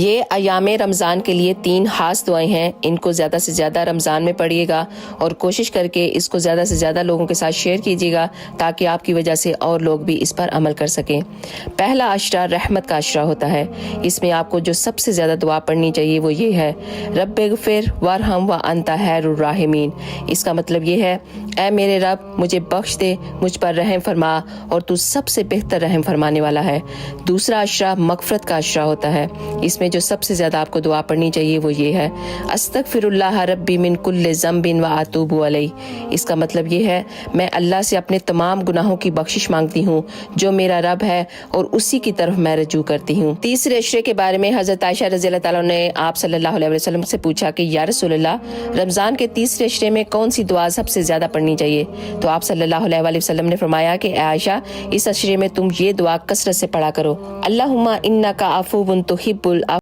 یہ ایام رمضان کے لیے 3 خاص دعائیں ہیں، ان کو زیادہ سے زیادہ رمضان میں پڑھیے گا اور کوشش کر کے اس کو زیادہ سے زیادہ لوگوں کے ساتھ شیئر کیجیے گا تاکہ آپ کی وجہ سے اور لوگ بھی اس پر عمل کر سکیں۔ پہلا عشرہ رحمت کا عشرہ ہوتا ہے، اس میں آپ کو جو سب سے زیادہ دعا پڑھنی چاہیے وہ یہ ہے، رب اغفر وارحم وانت خیر الراحمین۔ اس کا مطلب یہ ہے، اے میرے رب مجھے بخش دے، مجھ پر رحم فرما اور تو سب سے بہتر رحم فرمانے والا ہے۔ دوسرا عشرہ مغفرت کا عشرہ ہوتا ہے، اس میں جو سب سے زیادہ آپ کو دعا پڑھنی چاہیے وہ یہ ہے، استغفر اللہ ربی من کل ذنب واتوب الیہ۔ اس کا مطلب یہ ہے، میں اللہ سے اپنے تمام گناہوں کی بخشش مانگتی ہوں جو میرا رب ہے اور اسی کی طرف میں رجوع کرتی ہوں۔ تیسرے عشرے کے بارے میں حضرت عائشہ رضی اللہ تعالیٰ نے آپ صلی اللہ علیہ وسلم سے پوچھا کہ یا رسول اللہ، رمضان کے تیسرے عشرے میں کون سی دعا سب سے زیادہ پڑھنی چاہیے؟ تو آپ صلی اللہ علیہ وسلم نے فرمایا کہ اے عائشہ، اس عشرے میں تم یہ دعا کثرت سے پڑھا کرو، اللہم انک عفو تحب العفو